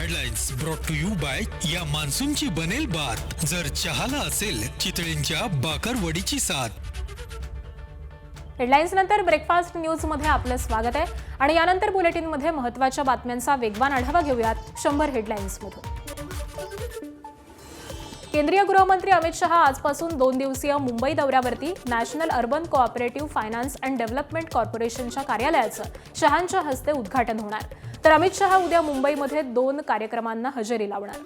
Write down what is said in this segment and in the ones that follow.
Headlines brought to you by या मान्सूनची बनेल बात जर चहाला असेल चितळींच्या बाकरवडीची साथ। हेडलाइन्स नंतर ब्रेकफास्ट न्यूज मध्ये आपलं स्वागत आहे आणि यानंतर बुलेटिन मध्ये महत्त्वाच्या बातम्यांचा वेगवान आढावा घेऊयात 100 हेडलाइन्स मधून। केंद्रीय गृहमंत्री अमित शहा आजपासून 2 दिवसीय मुंबई दौऱ्यावरती national urban cooperative finance and development कॉर्पोरेशनच्या कार्यालयाचं शहांच्या हस्ते उद्घाटन होणार, तर अमित शहा उद्या मुंबईमध्ये 2 कार्यक्रमांना हजेरी लावणार।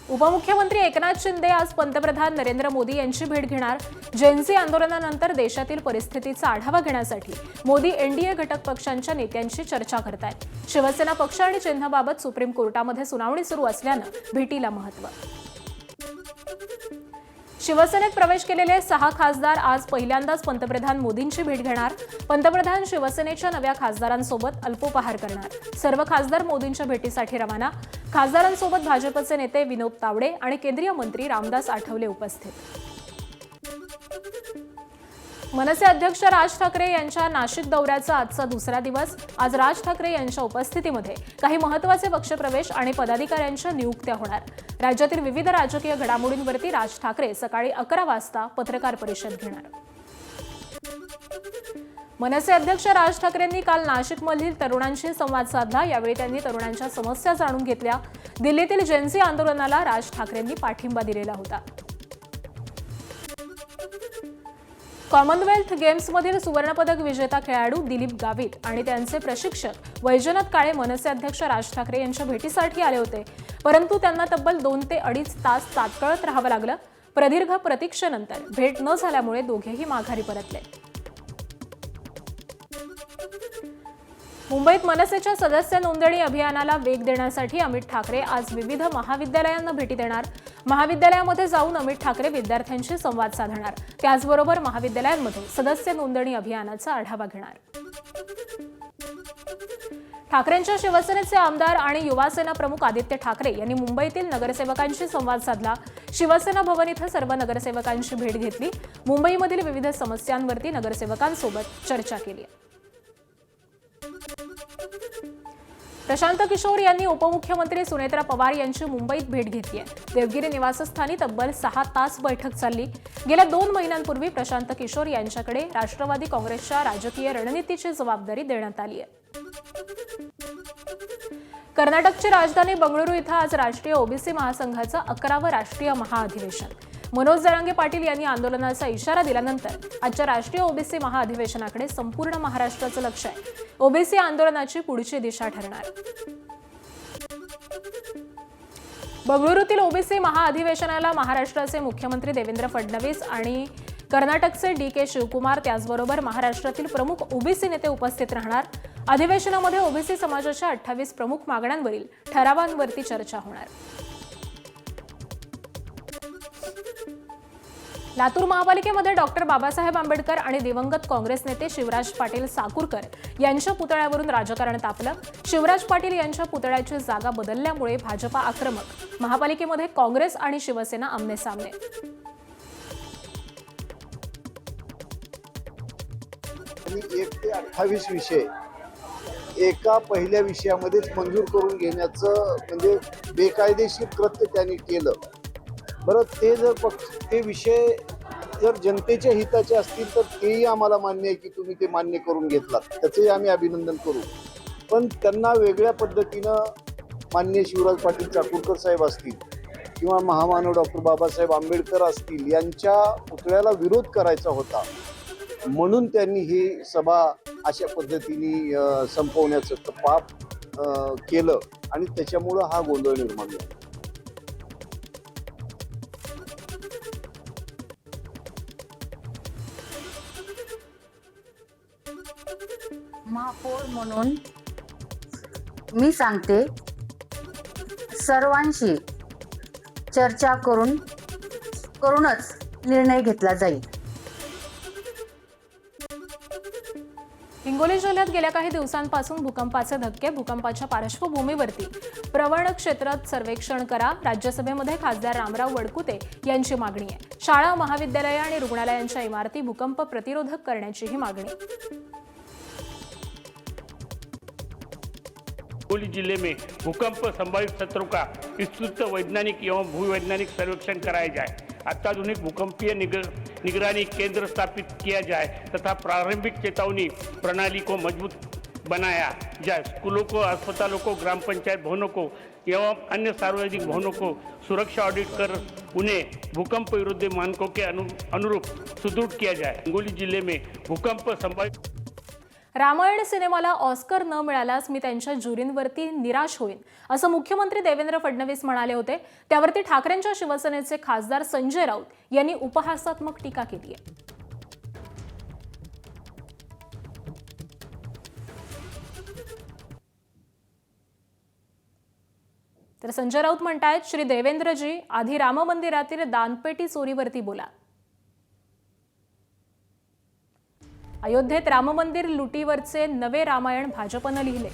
उपमुख्यमंत्री एकनाथ शिंदे आज पंतप्रधान नरेंद्र मोदी यांची भेट घेणार। जेनझी आंदोलनानंतर देशातील परिस्थितीचा आढावा घेण्यासाठी मोदी एनडीए घटक पक्षांच्या नेत्यांशी चर्चा करतायत। शिवसेना पक्ष आणि चिन्हाबाबत सुप्रीम कोर्टामध्ये सुनावणी सुरू असल्यानं भेटीला महत्त्व। शिवसेनेत प्रवेश केलेले 6 खासदार आज पहिल्यांदाच पंतप्रधान मोदींची भेट घेणार। पंतप्रधान शिवसेनेच्या नव्या खासदारांसोबत अल्पोपहार करणार। सर्व खासदार मोदींच्या भेटीसाठी रवाना। खासदारांसोबत भाजपचे नेते विनोद तावडे आणि केंद्रीय मंत्री रामदास आठवले उपस्थित। मनसे अध्यक्ष राज ठाकरे यांच्या नाशिक दौऱ्याचा आजचा दुसरा दिवस। आज राज ठाकरे यांच्या उपस्थितीमध्ये काही महत्त्वाचे पक्षप्रवेश आणि पदाधिकाऱ्यांच्या नियुक्त्या होणार। राज्यातील विविध राजकीय घडामोडींवरती राज ठाकरे सकाळी 11 वाजता पत्रकार परिषद घेणार। मनसे अध्यक्ष राज ठाकरेंनी काल नाशिकमधील तरुणांशी संवाद साधला। यावेळी त्यांनी तरुणांच्या समस्या जाणून घेतल्या। दिल्लीतील जेनझी आंदोलनाला राज ठाकरेंनी पाठिंबा दिलेला होता। कॉमनवेल्थ गेम्समधील सुवर्णपदक विजेता खेळाडू दिलीप गावित आणि त्यांचे प्रशिक्षक वैजनाथ काळे मनसे अध्यक्ष राज ठाकरे यांच्या भेटीसाठी आले होते, परंतु त्यांना तब्बल 2 ते 2.5 तास ताटकळत राहावं लागलं। प्रदीर्घ प्रतीक्षेनंतर भेट न झाल्यामुळे दोघेही माघारी परतले। मुंबईत मनसेच्या सदस्य नोंदणी अभियानाला वेग देण्यासाठी अमित ठाकरे आज विविध महाविद्यालयांना भेटी देणार। महाविद्यालयामध्ये जाऊन अमित ठाकरे विद्यार्थ्यांशी संवाद साधणार। त्याचबरोबर महाविद्यालयांमध्ये सदस्य नोंदणी अभियानाचा आढावा घेणार। ठाकरेंच्या शिवसेनेचे आमदार आणि युवासेना प्रमुख आदित्य ठाकरे यांनी मुंबईतील नगरसेवकांशी संवाद साधला। शिवसेना भवन इथं सर्व नगरसेवकांची भेट घेतली। मुंबईमधील विविध समस्यांवरती नगरसेवकांसोबत चर्चा केली। प्रशांत किशोर यांनी उपमुख्यमंत्री सुनेत्रा पवार यांची मुंबईत भेट घेतली आहे। देवगिरी निवासस्थानी तब्बल 6 तास बैठक चालली। गेल्या 2 महिन्यांपूर्वी प्रशांत किशोर यांच्याकडे राष्ट्रवादी काँग्रेसच्या राजकीय रणनीतीची जबाबदारी देण्यात आली आहे। कर्नाटकची राजधानी बंगळुरू इथं आज राष्ट्रीय ओबीसी महासंघाचं 11वं राष्ट्रीय महाअधिवेशन। मनोज जरांगे पाटील यांनी आंदोलनाचा इशारा दिल्यानंतर आजच्या राष्ट्रीय ओबीसी महाअधिवेशनाकडे संपूर्ण महाराष्ट्राचं लक्ष आहे। ओबीसी आंदोलनाची पुढची दिशा ठरणार। बंगळुरूतील ओबीसी महाअधिवेशनाला महाराष्ट्राचे मुख्यमंत्री देवेंद्र फडणवीस आणि कर्नाटकचे DK शिवकुमार त्याचबरोबर महाराष्ट्रातील प्रमुख ओबीसी नेते उपस्थित राहणार। अधिवेशनामध्ये ओबीसी समाजाच्या 28 प्रमुख मागण्यांवरील ठरावांवरती चर्चा होणार। लातूर महापालिकेमध्ये डॉक्टर बाबासाहेब आंबेडकर आणि दिवंगत काँग्रेस नेते शिवराज पाटील साकूरकर यांच्या पुतळ्यावरून राजकारण तापलं। शिवराज पाटील यांच्या पुतळ्याची जागा बदलल्यामुळे भाजपा आक्रमक। महापालिकेमध्ये काँग्रेस आणि शिवसेना आमनेसामने। 1 ते 28 विषय एका पहिल्या विषयामध्येच मंजूर करून घेण्याचं म्हणजे बेकायदेशीर कृत्य त्यांनी केलं। बरं, ते जर ते विषय जर जनतेच्या हिताचे असतील तर तेही आम्हाला मान्य आहे की तुम्ही ते मान्य करून घेतलात, त्याचंही आम्ही अभिनंदन करू। पण त्यांना वेगळ्या पद्धतीनं माननीय शिवराज पाटील चाकूरकर साहेब असतील किंवा महामानव डॉक्टर बाबासाहेब आंबेडकर असतील यांच्या पुतळ्याला विरोध करायचा होता, म्हणून त्यांनी ही सभा अशा पद्धतीने संपवण्याचं पाप केलं आणि त्याच्यामुळं हा गोंधळ निर्माण झाला। महापौर म्हणून मी सांगते, सर्वांशी चर्चा करूनच निर्णय घेतला जाईल। हिंगोली जिल्ह्यात गेल्या काही दिवसांपासून भूकंपाचे धक्के। भूकंपाच्या पार्श्वभूमीवरती प्रवण क्षेत्रात सर्वेक्षण करा। राज्यसभेमध्ये खासदार रामराव वडकुते यांची मागणी आहे। शाळा, महाविद्यालये आणि रुग्णालयांच्या इमारती भूकंप प्रतिरोधक करण्याचीही मागणी। हिंगोली जिले में भूकंप संभावित क्षेत्रों का विस्तृत वैज्ञानिक एवं भूवैज्ञानिक सर्वेक्षण कराया जाए, अत्याधुनिक भूकंपीय निगरानी केंद्र स्थापित किया जाए तथा प्रारंभिक चेतावनी प्रणाली को मजबूत बनाया जाए। स्कूलों को, अस्पतालों को, ग्राम पंचायत भवनों को एवं अन्य सार्वजनिक भवनों को सुरक्षा ऑडिट कर उन्हें भूकंप विरोधी मानकों के अनुरूप सुदृढ़ किया जाए। हिंगोली जिले में भूकंप संभावित रामायण सिनेमाला ऑस्कर न मिळाल्यास मी त्यांच्या ज्युरींवरती निराश होईन, असं मुख्यमंत्री देवेंद्र फडणवीस म्हणाले होते। त्यावरती ठाकरेंच्या शिवसेनेचे खासदार संजय राऊत यांनी उपहासात्मक टीका केली आहे। तर संजय राऊत म्हणतायत, श्री देवेंद्रजी, आधी राम मंदिरातील दानपेटी चोरीवरती बोला। अयोध्येत राम मंदिर लुटीवरचे नवे रामायण भाजपनं लिहिले।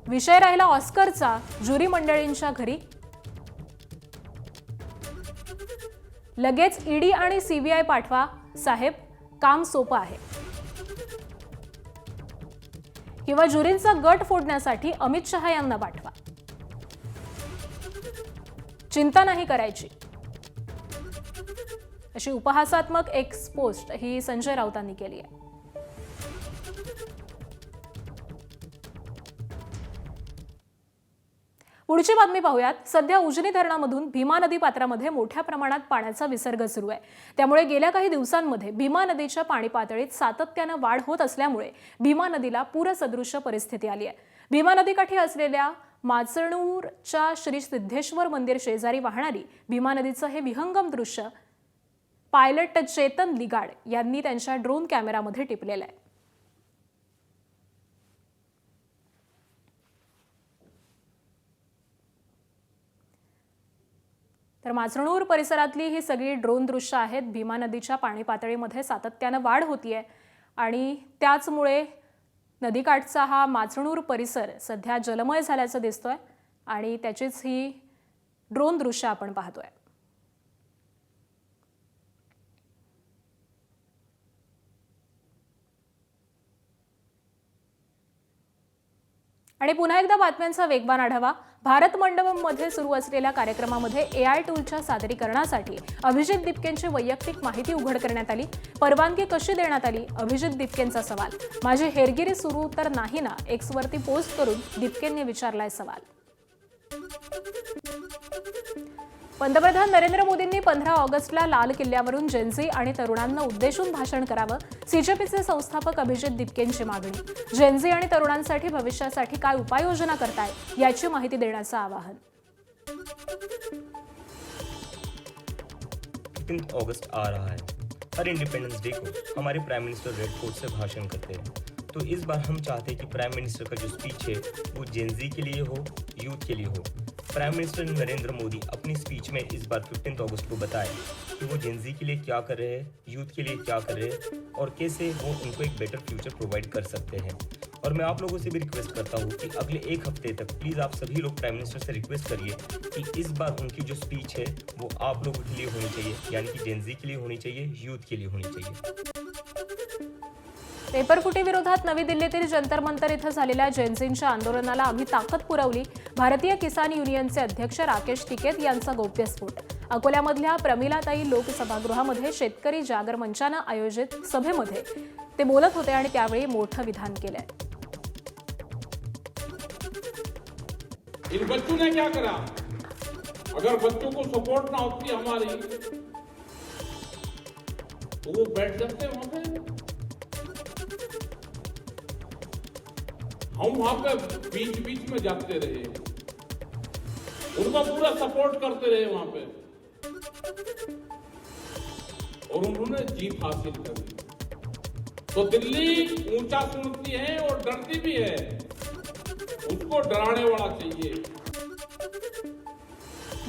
विषय राहिला ऑस्करचा ज्युरी मंडळींच्या घरी। लगेच ईडी आणि सीबीआय पाठवा साहेब, काम सोपं आहे। किंवा ज्युरींचा गट फोडण्यासाठी अमित शहा यांना पाठवा, चिंता नाही करायची, अशी उपहासात्मक एक्स पोस्ट ही संजय राऊतांनी केली आहे। पुढची बातमी पाहूयात। सध्या उजनी धरणामधून भीमा नदी पात्रामध्ये मोठ्या प्रमाणात पाण्याचा विसर्ग सुरू आहे। त्यामुळे गेल्या काही दिवसांमध्ये भीमा नदीच्या पाणी पातळीत सातत्यानं वाढ होत असल्यामुळे भीमा नदीला पूरसदृश परिस्थिती आली आहे। भीमा नदीकाठी असलेल्या माचणूरच्या श्री सिद्धेश्वर मंदिर शेजारी वाहणारी भीमा नदीचं हे विहंगम दृश्य पायलट चेतन लिगाड यांनी त्यांच्या ड्रोन कॅमेरामध्ये टिपलेलं आहे। तर माचणूर परिसरातली ही सगळी ड्रोन दृश्य आहेत। भीमा नदीच्या पाणी पातळीमध्ये सातत्यानं वाढ होतीये आणि त्याचमुळे नदीकाठचा हा माचणूर परिसर सध्या जलमय झाल्याचं दिसतोय आणि त्याचीच ही ड्रोन दृश्य आपण पाहतोय। आणि पुन्हा एकदा बातम्यांचा वेगवान आढावा। भारत मंडपमध्ये सुरू असलेल्या कार्यक्रमामध्ये AI टूलच्या सादरीकरणासाठी अभिजित दिपकेंची वैयक्तिक माहिती उघड करण्यात आली। परवानगी कशी देण्यात आली? अभिजित दिपकेंचा सवाल। माझी हेरगिरी सुरू तर नाही ना? एक्सवरती पोस्ट करून दिपकेंनी विचारलाय सवाल। पंतप्रधान नरेंद्र मोदींनी 15 ऑगस्टला लाल किल्ल्यावरून जेनझी आणि तरुणांना उद्देशून भाषण करावं, सीजेपीचे संस्थापक अभिजित दिपकेंची मागणी। जेनझी आणि तरुणांसाठी भविष्यासाठी काय उपाययोजना करताय याची माहिती देण्याचं आवाहन। 15 अगस्त आ रहा है। हर इंडिपेंडेंस डे को हमारे प्राइम मिनिस्टर रेड फोर्ट से भाषण करते हैं, तो इस बार हम चाहते हैं कि प्राइम मिनिस्टर का जो स्पीच है वो जेनजी के लिए हो, यूथ के लिए हो। प्राइम मिनिस्टर नरेंद्र मोदी अपनी स्पीच में इस बार 15 अगस्त को बताएं कि वो जेनजी के लिए क्या कर रहे हैं, यूथ के लिए क्या कर रहे हैं और कैसे वो उनको एक बेटर फ्यूचर प्रोवाइड कर सकते हैं। और मैं आप लोगों से भी रिक्वेस्ट करता हूँ कि अगले एक हफ्ते तक प्लीज़ आप सभी लोग प्राइम मिनिस्टर से रिक्वेस्ट करिए कि इस बार उनकी जो स्पीच है वो आप लोगों के लिए होनी चाहिए, यानी कि जेनजी के लिए होनी चाहिए, यूथ के लिए होनी चाहिए। पेपरफुटी विरोधात नवी दिल्लीतील जंतर मंतर इथं झालेल्या जेनझींच्या आंदोलनाला आम्ही ताकद पुरवली। भारतीय किसान युनियनचे अध्यक्ष राकेश टिकेत यांचा गौप्यस्फोट। अकोल्यामधल्या प्रमिलाताई लोकसभागृहामध्ये शेतकरी जागर मंचानं आयोजित सभेमध्ये ते बोलत होते आणि त्यावेळी मोठं विधान केलंय। इन बच्चों ने क्या करा? अगर बच्चों को सपोर्ट ना होती हमारी तो वो बैठ सकते वहां पे। हम वहां पे बीच बीच में जाते रहे, उनका पूरा सपोर्ट करते रहे वहां पे और उन्होंने जीत हासिल कर ली। तो दिल्ली ऊंचा सुनती है और डरती भी है, उसको डराने वाला चाहिए।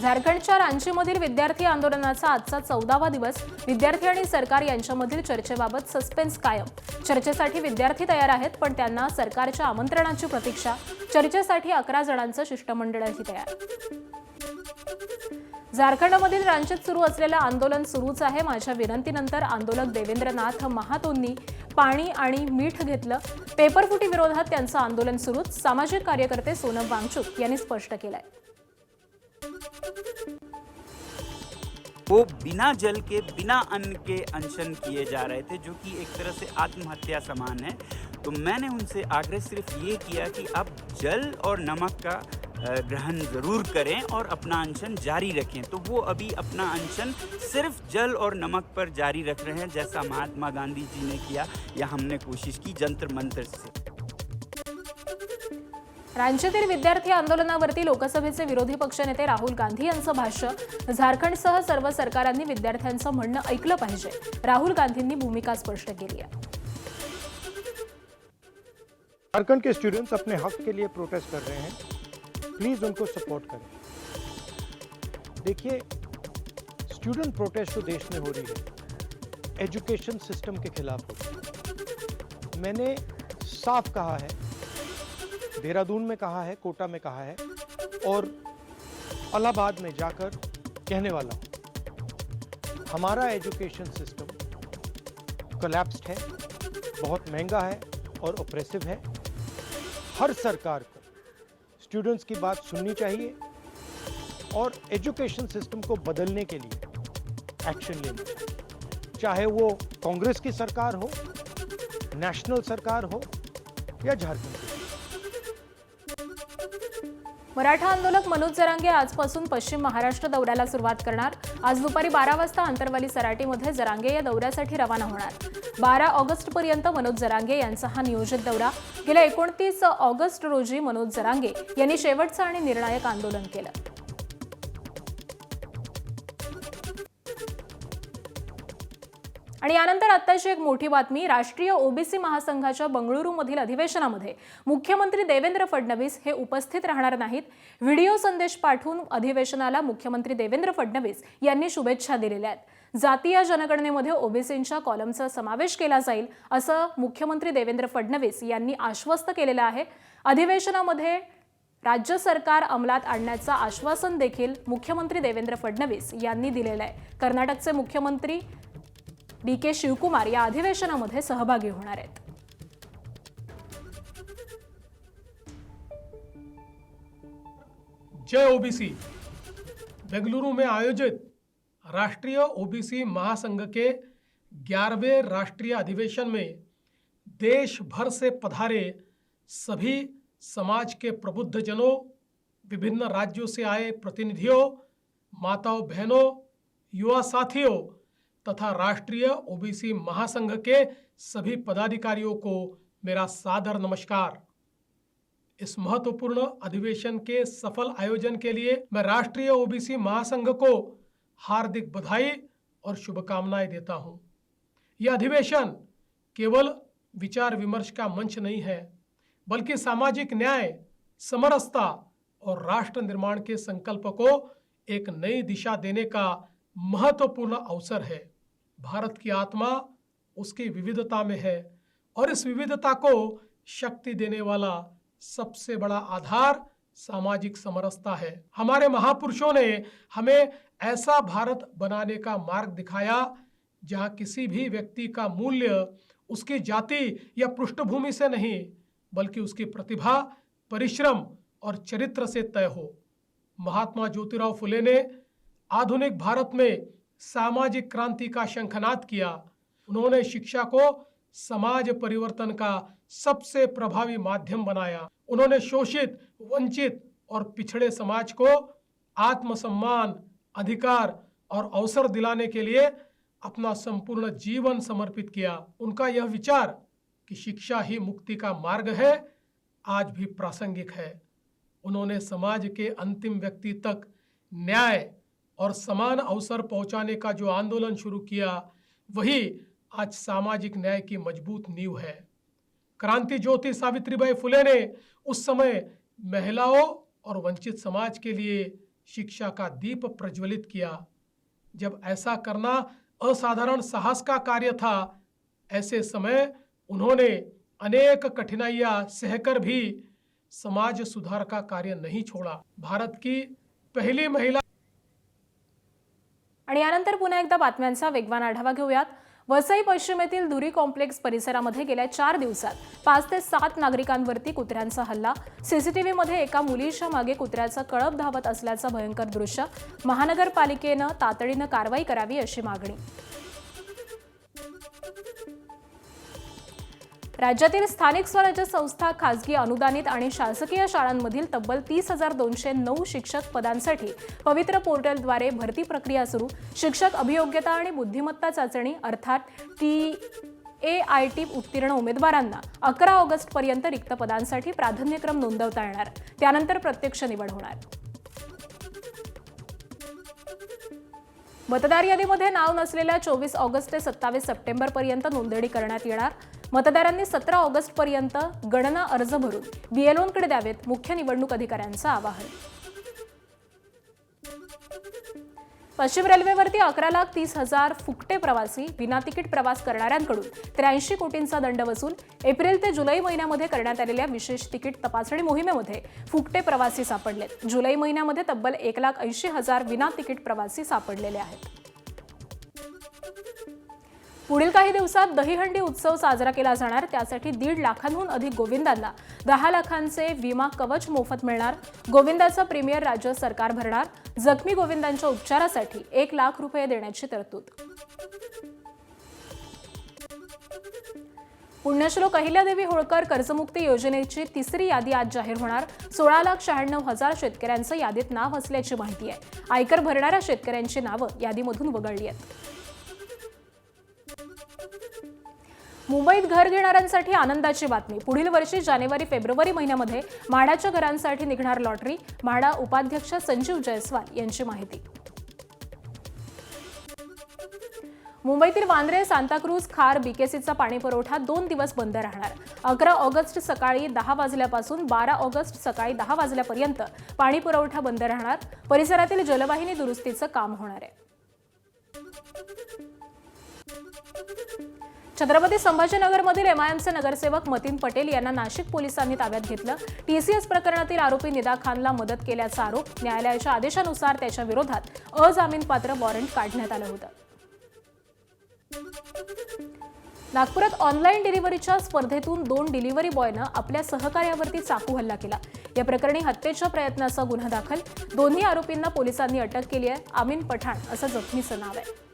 झारखंडच्या रांचीमधील विद्यार्थी आंदोलनाचा आजचा 14वा दिवस। विद्यार्थी आणि सरकार यांच्यामधील चर्चेबाबत सस्पेन्स कायम। चर्चेसाठी विद्यार्थी तयार आहेत, पण त्यांना सरकारच्या आमंत्रणाची प्रतीक्षा। चर्चेसाठी 11 जणांचं शिष्टमंडळही तयार। झारखंडमधील रांचीत सुरू असलेलं आंदोलन सुरूच आहे। माझ्या विनंतीनंतर आंदोलक देवेंद्रनाथ महातोंनी पाणी आणि मीठ घेतलं. पेपरफुटी विरोधात त्यांचं आंदोलन सुरूच. सामाजिक कार्यकर्ते सोनम वांगचुक यांनी स्पष्ट केलंय. वो बिना जल के बिना अन्न के अनशन किए जा रहे थे, जो कि एक तरह से आत्महत्या समान है। तो मैंने उनसे आग्रह सिर्फ ये किया कि आप जल और नमक का ग्रहण ज़रूर करें और अपना अनशन जारी रखें। तो वो अभी अपना अनशन सिर्फ जल और नमक पर जारी रख रहे हैं, जैसा महात्मा गांधी जी ने किया या हमने कोशिश की जंतर मंतर से। राज्यातील विद्यार्थी आंदोलनावरती लोकसभेचे विरोधी पक्षनेते राहुल गांधी यांचं भाष्य. झारखंडसह सर्व सरकारांनी विद्यार्थ्यांचं म्हणणं ऐकलं पाहिजे. राहुल गांधींनी भूमिका स्पष्ट केली आहे. झारखंड के स्टूडेंट्स अपने हक के लिए प्रोटेस्ट कर रहे हैं, प्लीज उनको सपोर्ट करें. देखिए, स्टूडेंट प्रोटेस्ट जो देश में हो रही है एजुकेशन सिस्टम के खिलाफ हो रही है. मैंने साफ कहा है, देहरादून में कहा है, कोटा में कहा है और इलाहाबाद में जाकर कहने वाला हूं, हमारा एजुकेशन सिस्टम कोलैप्स्ड है, बहुत महंगा है और ऑप्रेसिव है. हर सरकार को स्टूडेंट्स की बात सुननी चाहिए और एजुकेशन सिस्टम को बदलने के लिए एक्शन लेना चाहिए, चाहे वो कांग्रेस की सरकार हो, नेशनल सरकार हो या झारखंड की. मराठा आंदोलक मनोज जरांगे आजपासून पश्चिम महाराष्ट्र दौऱ्याला सुरुवात करणार. आज दुपारी 12 वाजता आंतरवाली सराटीमध्ये जरांगे या दौऱ्यासाठी रवाना होणार. 12 ऑगस्टपर्यंत मनोज जरांगे यांचा हा नियोजित दौरा. गेल्या 29 ऑगस्ट रोजी मनोज जरांगे यांनी शेवटचं आणि निर्णायक आंदोलन केलं. आणि यानंतर आत्ताची एक मोठी बातमी. राष्ट्रीय ओबीसी महासंघाच्या बंगळुरूमधील अधिवेशनामध्ये मुख्यमंत्री देवेंद्र फडणवीस हे उपस्थित राहणार नाहीत. व्हिडिओ संदेश पाठवून अधिवेशनाला मुख्यमंत्री देवेंद्र फडणवीस यांनी शुभेच्छा दिलेल्या आहेत. जातीय जनगणनेमध्ये ओबीसींच्या कॉलमचा समावेश केला जाईल असं मुख्यमंत्री देवेंद्र फडणवीस यांनी आश्वस्त केलेलं आहे. अधिवेशनामध्ये राज्य सरकार अंमलात आणण्याचं आश्वासन देखील मुख्यमंत्री देवेंद्र फडणवीस यांनी दिलेलं आहे. कर्नाटकचे मुख्यमंत्री DK शिवकुमार या अधिवेशनामध्ये सहभागी होणार आहेत. जय ओबीसी बेंगलुरु में आयोजित राष्ट्रीय ओबीसी महासंघ के 11वें राष्ट्रीय अधिवेशन में देश भर से पधारे सभी समाज के प्रबुद्धजनों, विभिन्न राज्यों से आए प्रतिनिधियों, माताओं बहनों, युवा साथियों तथा राष्ट्रीय ओबीसी महासंघ के सभी पदाधिकारियों को मेरा सादर नमस्कार. इस महत्वपूर्ण अधिवेशन के सफल आयोजन के लिए मैं राष्ट्रीय ओबीसी महासंघ को हार्दिक बधाई और शुभकामनाएं देता हूं. यह अधिवेशन केवल विचार विमर्श का मंच नहीं है, बल्कि सामाजिक न्याय, समरसता और राष्ट्र निर्माण के संकल्प को एक नई दिशा देने का महत्वपूर्ण अवसर है. भारत की आत्मा उसकी विविधता में है और इस विविधता को शक्ति देने वाला सबसे बड़ा आधार सामाजिक समरसता है. हमारे महापुरुषों ने हमें ऐसा भारत बनाने का मार्ग दिखाया जहां किसी भी व्यक्ति का मूल्य उसकी जाति या पृष्ठभूमि से नहीं, बल्कि उसकी प्रतिभा, परिश्रम और चरित्र से तय हो. महात्मा ज्योतिराव फुले ने आधुनिक भारत में सामाजिक क्रांति का शंखनाद किया. उन्होंने शिक्षा को समाज परिवर्तन का सबसे प्रभावी माध्यम बनाया. उन्होंने शोषित, वंचित और पिछड़े समाज को आत्मसम्मान, अधिकार और अवसर दिलाने के लिए अपना संपूर्ण जीवन समर्पित किया. उनका यह विचार कि शिक्षा ही मुक्ति का मार्ग है आज भी प्रासंगिक है. उन्होंने समाज के अंतिम व्यक्ति तक न्याय और समान अवसर पहुंचाने का जो आंदोलन शुरू किया, वही आज सामाजिक न्याय की मजबूत नींव है. क्रांति ज्योति सावित्रीबाई फुले ने उस समय महिलाओं और वंचित समाज के लिए शिक्षा का दीप प्रज्वलित किया. जब ऐसा करना असाधारण साहस का कार्य था, ऐसे समय उन्होंने अनेक कठिनाइयां सहकर भी समाज सुधार का कार्य नहीं छोड़ा. भारत की पहिली महिला. आणि यानंतर पुन्हा एकदा बातम्यांचा वेगवान आढावा घेऊयात. वसई पश्चिमेतील धुरी कॉम्प्लेक्स परिसरामध्ये गेल्या 4 दिवसात 5 ते 7 नागरिकांवरती कुत्र्यांचा हल्ला. सीसीटीव्हीमध्ये एका मुलीच्या मागे कुत्र्याचं कळप धावत असल्याचं भयंकर दृश्य. महानगरपालिकेनं तातडीनं कारवाई करावी अशी मागणी. राज्यातील स्थानिक स्वराज्य संस्था, खासगी अनुदानित आणि शासकीय शाळांमधील तब्बल 30,209 शिक्षक पदांसाठी पवित्र पोर्टलद्वारे भरती प्रक्रिया सुरू. शिक्षक अभियोग्यता आणि बुद्धिमत्ता चाचणी अर्थात TAIT उत्तीर्ण उमेदवारांना 11 ऑगस्टपर्यंत रिक्त पदांसाठी प्राधान्यक्रम नोंदवता येणार. त्यानंतर प्रत्यक्ष निवड होणार. मतदार यादीमध्ये नाव नसलेल्या 24 ऑगस्ट ते 27 सप्टेंबरपर्यंत नोंदणी करण्यात येणार. मतदारांनी 17 ऑगस्टपर्यंत गणना अर्ज भरून BLOंकडे द्यावेत. मुख्य निवडणूक अधिकाऱ्यांचं आवाहन. पश्चिम रेल्वेवरती 11,30,000 फुकटे प्रवासी विना तिकीट प्रवास करणाऱ्यांकडून 83 कोटींचा दंड वसूल. एप्रिल ते जुलै महिन्यामध्ये करण्यात आलेल्या विशेष तिकीट तपासणी मोहिमेमध्ये फुकटे प्रवासी सापडलेत. जुलै महिन्यामध्ये तब्बल 1,80,000 विना तिकीट प्रवासी सापडलेले आहेत. पुढील काही दिवसात दहीहंडी उत्सव साजरा केला जाणार. त्यासाठी 1.5 लाखांहून अधिक गोविंदांना 10 लाखांचे विमा कवच मोफत मिळणार. गोविंदाचा प्रीमियर राज्य सरकार भरणार. जखमी गोविंदांच्या उपचारासाठी 1 लाख रुपये देण्याची तरतूद. पुण्यश्लोक अहिल्यादेवी होळकर कर्जमुक्ती योजनेची 3री यादी आज जाहीर होणार. 16,96,000 शेतकऱ्यांचं यादीत नाव असल्याची माहिती आहे. आयकर भरणाऱ्या शेतकऱ्यांची नावं यादीमधून वगळली आहेत. मुंबईत घर घेणाऱ्यांसाठी आनंदाची बातमी. पुढील वर्षी जानेवारी-फेब्रुवारी महिन्यामध्ये म्हाडाच्या घरांसाठी निघणार लॉटरी. म्हाडा उपाध्यक्ष संजीव जयस्वाल यांची माहिती. मुंबईतील वांद्रे, सांताक्रूज, खार, BKCचा पाणी पुरवठा 2 दिवस बंद राहणार. 11 ऑगस्ट सकाळी 10 वाजल्यापासून 12 ऑगस्ट सकाळी 10 वाजल्यापर्यंत पाणी पुरवठा बंद राहणार. परिसरातील जलवाहिनी दुरुस्तीचं काम होणार आहे. छत्रपती संभाजीनगरमधील MIMचे नगरसेवक मतीन पटेल यांना नाशिक पोलिसांनी ताब्यात घेतलं. TCS प्रकरणातील आरोपी निदा खानला मदत केल्याचा आरोप. न्यायालयाच्या आदेशानुसार त्याच्या विरोधात अजामीनपात्र वॉरंट काढण्यात आलं होतं. नागपुरात ऑनलाईन डिलिव्हरीच्या स्पर्धेतून 2 डिलिव्हरी बॉयनं आपल्या सहकार्यावरती चाकू हल्ला केला. या प्रकरणी हत्येच्या प्रयत्नाचा गुन्हा दाखल. दोन्ही आरोपींना पोलिसांनी अटक केली आहे. आमीन पठाण असं जखमीचं नाव आहे.